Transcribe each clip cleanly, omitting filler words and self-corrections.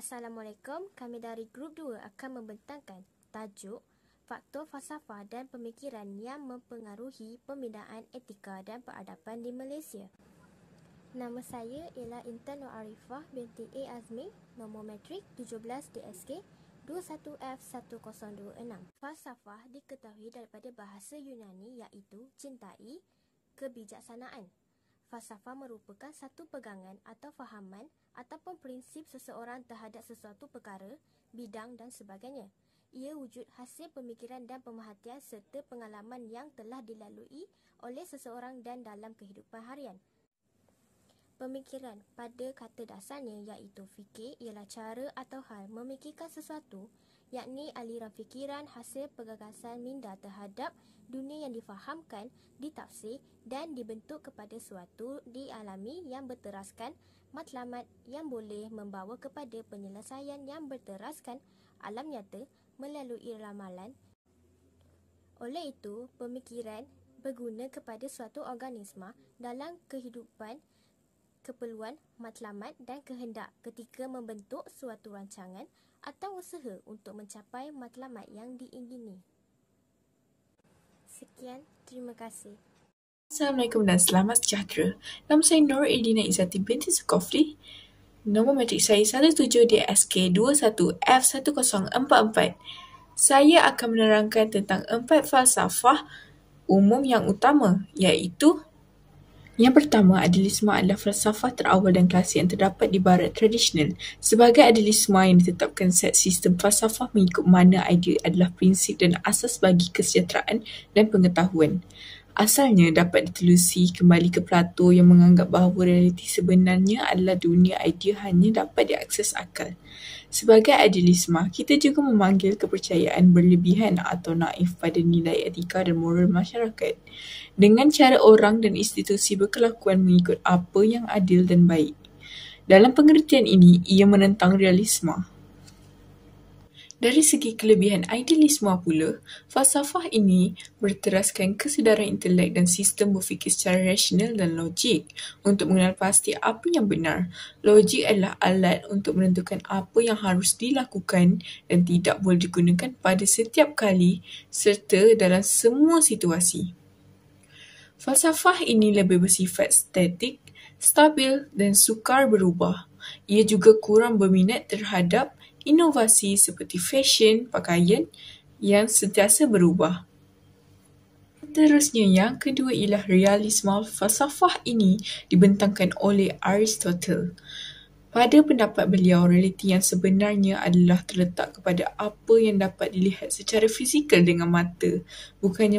Assalamualaikum, kami dari Grup 2 akan membentangkan tajuk Faktor Falsafah dan Pemikiran yang Mempengaruhi Pembinaan Etika dan Peradaban di Malaysia. Nama saya ialah Intan Nur Arifah binti A. Azmi, nombor metrik 17 DSK 21F1026. Falsafah diketahui daripada bahasa Yunani iaitu cintai, kebijaksanaan. Falsafah merupakan satu pegangan atau fahaman ataupun prinsip seseorang terhadap sesuatu perkara, bidang dan sebagainya. Ia wujud hasil pemikiran dan pemerhatian serta pengalaman yang telah dilalui oleh seseorang dan dalam kehidupan harian. Pemikiran pada kata dasarnya iaitu fikir ialah cara atau hal memikirkan sesuatu, yakni aliran fikiran hasil pergagasan minda terhadap dunia yang difahamkan, ditafsir dan dibentuk kepada suatu dialami yang berteraskan matlamat yang boleh membawa kepada penyelesaian yang berteraskan alam nyata melalui ramalan. Oleh itu, pemikiran berguna kepada suatu organisma dalam kehidupan keperluan matlamat dan kehendak ketika membentuk suatu rancangan atau usaha untuk mencapai matlamat yang diingini. Sekian, terima kasih. Assalamualaikum dan selamat sejahtera. Nama saya Nur Edina Izzati binti Zulkifli. Nombor matrik saya 17DSK 21F1044. Saya akan menerangkan tentang 4 falsafah umum yang utama, iaitu yang pertama, idealisme adalah falsafah terawal dan klasik yang terdapat di barat tradisional. Sebagai idealisme yang ditetapkan set sistem falsafah mengikut mana idea adalah prinsip dan asas bagi kesejahteraan dan pengetahuan. Asalnya dapat ditelusi kembali ke Plato yang menganggap bahawa realiti sebenarnya adalah dunia idea hanya dapat diakses akal. Sebagai idealisme, kita juga memanggil kepercayaan berlebihan atau naif pada nilai etika dan moral masyarakat dengan cara orang dan institusi berkelakuan mengikut apa yang adil dan baik. Dalam pengertian ini, ia menentang realisme. Dari segi kelebihan idealisme pula, falsafah ini berteraskan kesedaran intelek dan sistem berfikir secara rasional dan logik untuk mengenal pasti apa yang benar. Logik adalah alat untuk menentukan apa yang harus dilakukan dan tidak boleh digunakan pada setiap kali serta dalam semua situasi. Falsafah ini lebih bersifat statik, stabil dan sukar berubah. Ia juga kurang berminat terhadap inovasi seperti fashion, pakaian yang sentiasa berubah. Seterusnya, yang kedua ialah realisme. Falsafah ini dibentangkan oleh Aristotle. Pada pendapat beliau, realiti yang sebenarnya adalah terletak kepada apa yang dapat dilihat secara fizikal dengan mata, bukannya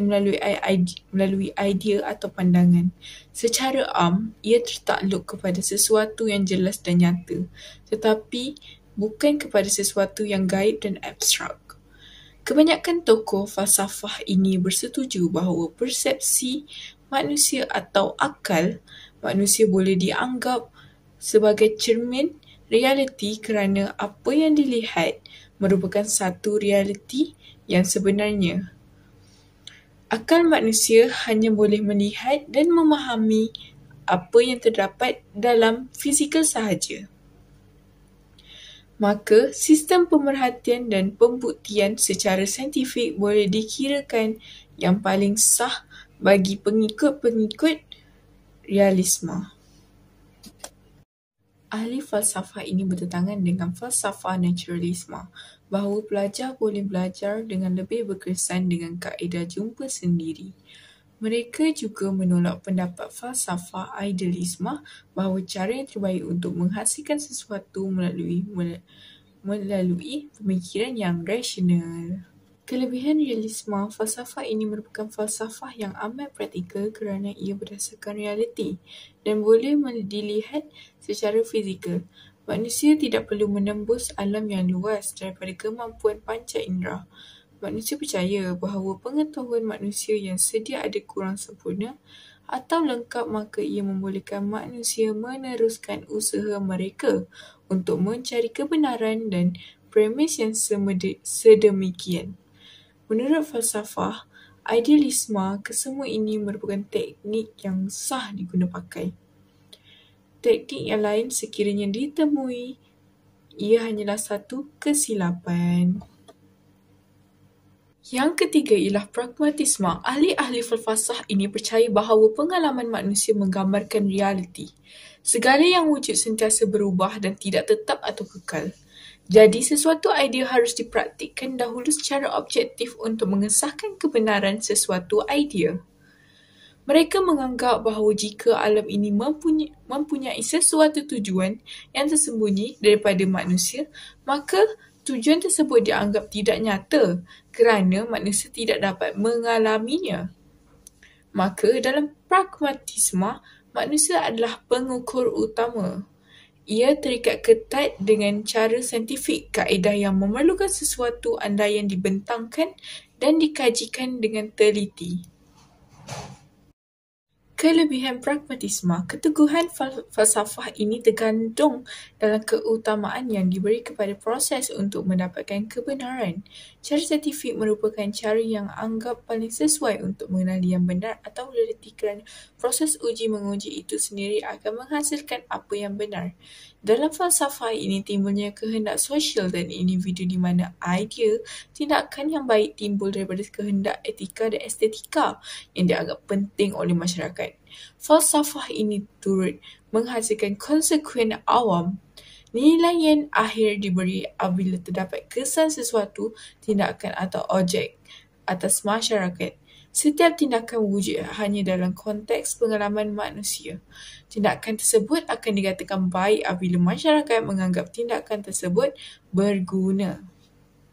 melalui idea atau pandangan. Secara am, ia tertakluk kepada sesuatu yang jelas dan nyata, tetapi bukan kepada sesuatu yang gaib dan abstrak. Kebanyakan tokoh falsafah ini bersetuju bahawa persepsi manusia atau akal manusia boleh dianggap sebagai cermin realiti kerana apa yang dilihat merupakan satu realiti yang sebenarnya. Akal manusia hanya boleh melihat dan memahami apa yang terdapat dalam fizikal sahaja. Maka, sistem pemerhatian dan pembuktian secara saintifik boleh dikirakan yang paling sah bagi pengikut-pengikut realisme. Ahli falsafah ini bertentangan dengan falsafah naturalisme, bahawa pelajar boleh belajar dengan lebih berkesan dengan kaedah jumpa sendiri. Mereka juga menolak pendapat falsafah idealisme bahawa cara yang terbaik untuk menghasilkan sesuatu melalui pemikiran yang rasional. Kelebihan realisme, falsafah ini merupakan falsafah yang amat praktikal kerana ia berdasarkan realiti dan boleh dilihat secara fizikal. Manusia tidak perlu menembus alam yang luas daripada kemampuan panca indera. Manusia percaya bahawa pengetahuan manusia yang sedia ada kurang sempurna atau lengkap, maka ia membolehkan manusia meneruskan usaha mereka untuk mencari kebenaran dan premis yang sedemikian. Menurut falsafah idealisme, kesemua ini merupakan teknik yang sah diguna pakai. Teknik yang lain sekiranya ditemui Ia hanyalah satu kesilapan. Yang ketiga ialah pragmatisme. Ahli-ahli falsafah ini percaya bahawa pengalaman manusia menggambarkan realiti. Segala yang wujud sentiasa berubah dan tidak tetap atau kekal. Jadi, sesuatu idea harus dipraktikkan dahulu secara objektif untuk mengesahkan kebenaran sesuatu idea. Mereka menganggap bahawa jika alam ini mempunyai sesuatu tujuan yang tersembunyi daripada manusia, maka tujuan tersebut dianggap tidak nyata kerana manusia tidak dapat mengalaminya. Maka dalam pragmatisme, manusia adalah pengukur utama. Ia terikat ketat dengan cara saintifik, kaedah yang memerlukan sesuatu andaian dibentangkan dan dikajikan dengan teliti. Kelebihan pragmatisme. Keteguhan falsafah ini tergantung dalam keutamaan yang diberi kepada proses untuk mendapatkan kebenaran. Cara saintifik merupakan cara yang anggap paling sesuai untuk mengenali yang benar atau realiti kerana proses uji-menguji itu sendiri akan menghasilkan apa yang benar. Dalam falsafah ini timbulnya kehendak sosial dan individu di mana idea tindakan yang baik timbul daripada kehendak etika dan estetika yang dianggap penting oleh masyarakat. Falsafah ini turut menghasilkan konsekuen awam. Nilaian akhir diberi apabila terdapat kesan sesuatu, tindakan atau objek atas masyarakat. Setiap tindakan wujud hanya dalam konteks pengalaman manusia. Tindakan tersebut akan dikatakan baik apabila masyarakat menganggap tindakan tersebut berguna.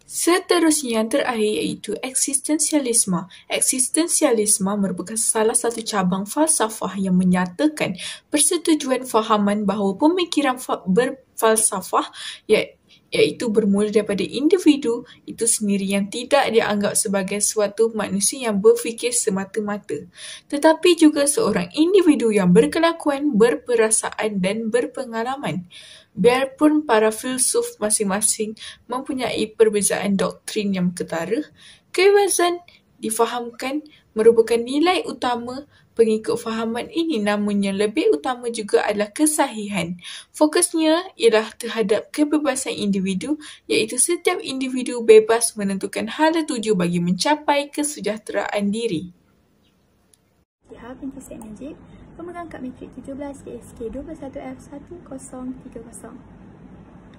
Seterusnya yang terakhir iaitu eksistensialisme. Eksistensialisme merupakan salah satu cabang falsafah yang menyatakan persetujuan fahaman bahawa pemikiran berfalsafah iaitu bermula daripada individu itu sendiri yang tidak dianggap sebagai suatu manusia yang berfikir semata-mata, tetapi juga seorang individu yang berkelakuan, berperasaan dan berpengalaman. Biarpun para filsuf masing-masing mempunyai perbezaan doktrin yang ketara, kebebasan difahamkan merupakan nilai utama pengikut fahaman ini, namun yang lebih utama juga adalah kesahihan. Fokusnya ialah terhadap kebebasan individu, iaitu setiap individu bebas menentukan hala tuju bagi mencapai kesejahteraan diri. Siha binti Syed Najib, pemegang kad matrik 17 DSK 21F1030.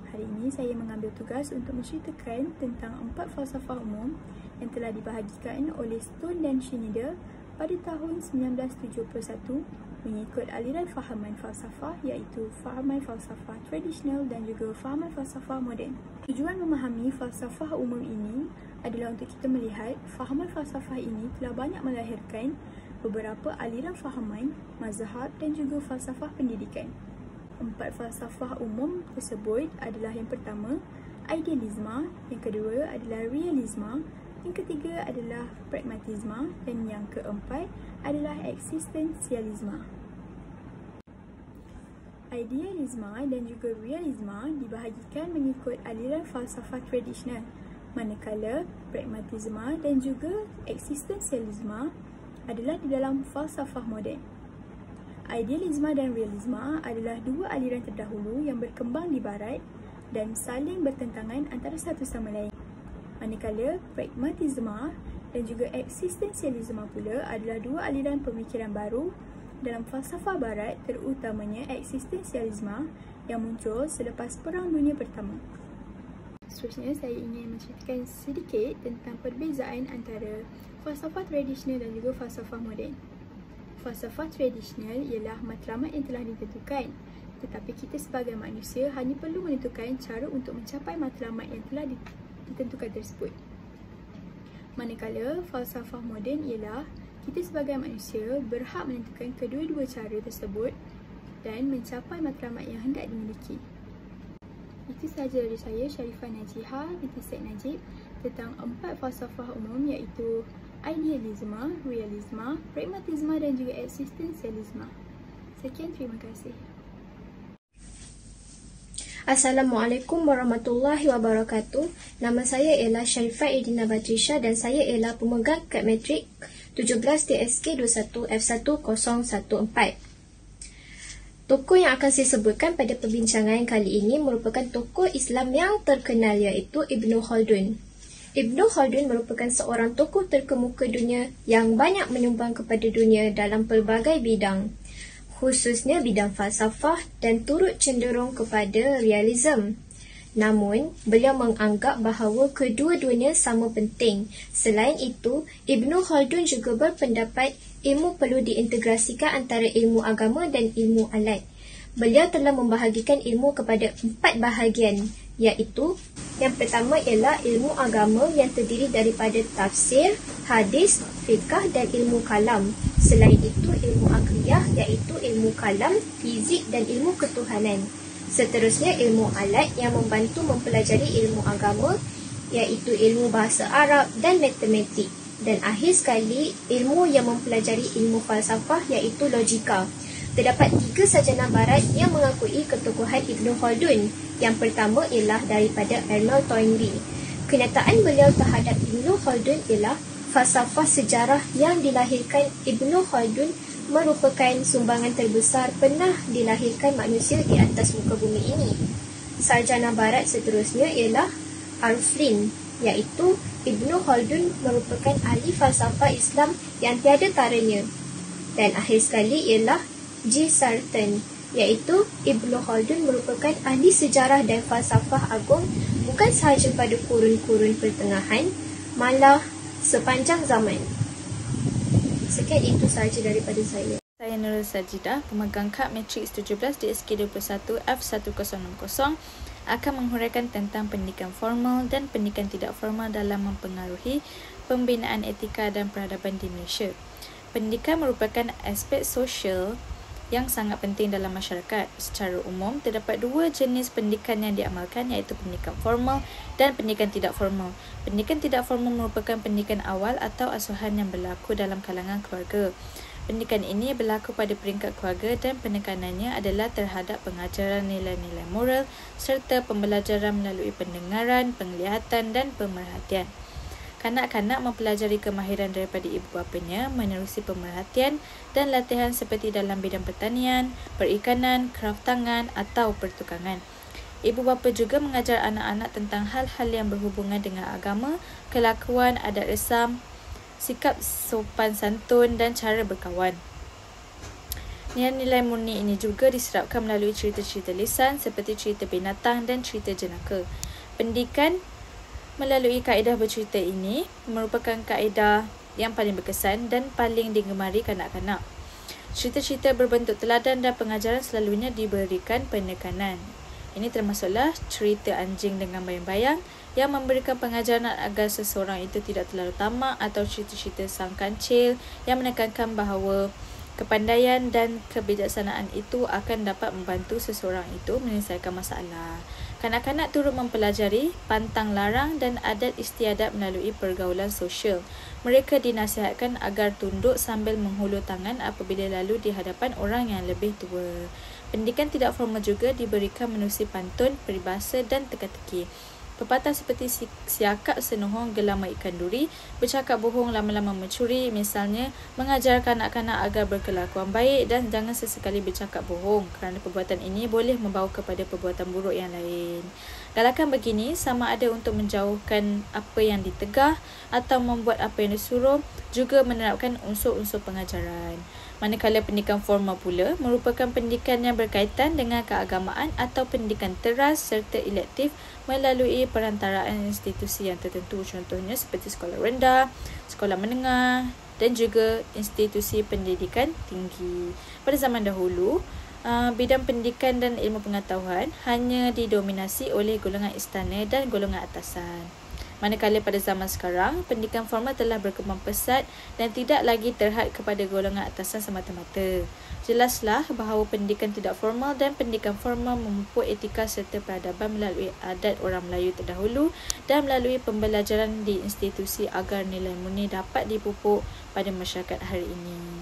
Hari ini saya mengambil tugas untuk menceritakan tentang 4 falsafah umum yang telah dibahagikan oleh Stone dan Schneider pada tahun 1971 mengikut aliran fahaman falsafah iaitu fahaman falsafah tradisional dan juga fahaman falsafah moden. Tujuan memahami falsafah umum ini adalah untuk kita melihat fahaman falsafah ini telah banyak melahirkan beberapa aliran fahaman, mazhab dan juga falsafah pendidikan. 4 falsafah umum tersebut adalah yang pertama, idealisme, yang kedua adalah realisme, yang ketiga adalah pragmatisme dan yang keempat adalah eksistensialisme. Idealisme dan juga realisme dibahagikan mengikut aliran falsafah tradisional, manakala pragmatisme dan juga eksistensialisme adalah di dalam falsafah moden. Idealisme dan realisme adalah dua aliran terdahulu yang berkembang di barat dan saling bertentangan antara satu sama lain. Manakala pragmatisme dan juga eksistensialisme pula adalah dua aliran pemikiran baru dalam falsafah barat, terutamanya eksistensialisme yang muncul selepas Perang Dunia Pertama. Seterusnya saya ingin menceritakan sedikit tentang perbezaan antara falsafah tradisional dan juga falsafah moden. Falsafah tradisional ialah matlamat yang telah ditentukan, tetapi kita sebagai manusia hanya perlu menentukan cara untuk mencapai matlamat yang telah ditentukan tersebut. Manakala falsafah moden ialah kita sebagai manusia berhak menentukan kedua-dua cara tersebut dan mencapai matlamat yang hendak dimiliki. Itu sahaja dari saya, Sharifah Najiha binti Syed Najib, tentang 4 falsafah umum iaitu idealisme, realisme, pragmatisme dan juga eksistensialisme. Sekian, terima kasih. Assalamualaikum warahmatullahi wabarakatuh. Nama saya ialah Sharifah Edina Batrisha dan saya ialah pemegang kad matrik 17 DSK 21F1014. Tokoh yang akan saya sebutkan pada perbincangan kali ini merupakan tokoh Islam yang terkenal, iaitu Ibnu Khaldun. Ibnu Khaldun merupakan seorang tokoh terkemuka dunia yang banyak menyumbang kepada dunia dalam pelbagai bidang, khususnya bidang falsafah dan turut cenderung kepada realism. Namun, beliau menganggap bahawa kedua-duanya sama penting. Selain itu, Ibnu Khaldun juga berpendapat ilmu perlu diintegrasikan antara ilmu agama dan ilmu alat. Beliau telah membahagikan ilmu kepada 4 bahagian, iaitu yang pertama ialah ilmu agama yang terdiri daripada tafsir, hadis, fiqh dan ilmu kalam. Selain itu, ilmu akliyah iaitu ilmu kalam, fizik dan ilmu ketuhanan. Seterusnya, ilmu alat yang membantu mempelajari ilmu agama iaitu ilmu bahasa Arab dan matematik. Dan akhir sekali, ilmu yang mempelajari ilmu falsafah iaitu logika. Terdapat 3 sarjana barat yang mengakui ketokohan Ibnu Khaldun. Yang pertama ialah daripada Arnold Toynbee. Kenyataan beliau terhadap Ibnu Khaldun ialah falsafah sejarah yang dilahirkan Ibnu Khaldun merupakan sumbangan terbesar pernah dilahirkan manusia di atas muka bumi ini. Sarjana barat seterusnya ialah R. Flynn, iaitu Ibnu Khaldun merupakan ahli falsafah Islam yang tiada taranya. Dan akhir sekali ialah G. Sarton, iaitu Ibnu Khaldun merupakan ahli sejarah dan falsafah agung bukan sahaja pada kurun-kurun pertengahan, malah sepanjang zaman. Sekian itu sahaja daripada saya. Saya Nurul Sajidah, pemegang kad Matrix 17 DSK 21 F1060, akan menghuraikan tentang pendidikan formal dan pendidikan tidak formal dalam mempengaruhi pembinaan etika dan peradaban di Malaysia. Pendidikan merupakan aspek sosial yang sangat penting dalam masyarakat. Secara umum, terdapat 2 jenis pendidikan yang diamalkan, iaitu pendidikan formal dan pendidikan tidak formal. Pendidikan tidak formal merupakan pendidikan awal atau asuhan yang berlaku dalam kalangan keluarga. Pendidikan ini berlaku pada peringkat keluarga dan penekanannya adalah terhadap pengajaran nilai-nilai moral serta pembelajaran melalui pendengaran, penglihatan dan pemerhatian. Kanak-kanak mempelajari kemahiran daripada ibu bapanya menerusi pemerhatian dan latihan seperti dalam bidang pertanian, perikanan, kraft tangan atau pertukangan. Ibu bapa juga mengajar anak-anak tentang hal-hal yang berhubungan dengan agama, kelakuan, adat resam, sikap sopan santun dan cara berkawan. Nilai-nilai murni ini juga diserapkan melalui cerita-cerita lisan seperti cerita binatang dan cerita jenaka. Pendidikan melalui kaedah bercerita ini merupakan kaedah yang paling berkesan dan paling digemari kanak-kanak. Cerita-cerita berbentuk teladan dan pengajaran selalunya diberikan penekanan. Ini termasuklah cerita anjing dengan bayang-bayang yang memberikan pengajaran agar seseorang itu tidak terlalu tamak, atau cerita-cerita sang kancil yang menekankan bahawa kepandaian dan kebijaksanaan itu akan dapat membantu seseorang itu menyelesaikan masalah. Kanak-kanak turut mempelajari pantang larang dan adat istiadat melalui pergaulan sosial. Mereka dinasihatkan agar tunduk sambil menghulur tangan apabila lalu di hadapan orang yang lebih tua. Pendidikan tidak formal juga diberikan menerusi pantun, peribahasa dan teka-teki. Pepatah seperti siakap senohong gelama ikan duri, bercakap bohong lama-lama mencuri, misalnya mengajar kanak-kanak agar berkelakuan baik dan jangan sesekali bercakap bohong kerana perbuatan ini boleh membawa kepada perbuatan buruk yang lain. Galakan begini sama ada untuk menjauhkan apa yang ditegah atau membuat apa yang disuruh, juga menerapkan unsur-unsur pengajaran. Manakala pendidikan formal pula merupakan pendidikan yang berkaitan dengan keagamaan atau pendidikan teras serta elektif melalui perantaraan institusi yang tertentu, contohnya seperti sekolah rendah, sekolah menengah dan juga institusi pendidikan tinggi. Pada zaman dahulu, bidang pendidikan dan ilmu pengetahuan hanya didominasi oleh golongan istana dan golongan atasan. Manakala pada zaman sekarang, pendidikan formal telah berkembang pesat dan tidak lagi terhad kepada golongan atasan semata-mata. Jelaslah bahawa pendidikan tidak formal dan pendidikan formal memupuk etika serta peradaban melalui adat orang Melayu terdahulu dan melalui pembelajaran di institusi agar nilai murni dapat dipupuk pada masyarakat hari ini.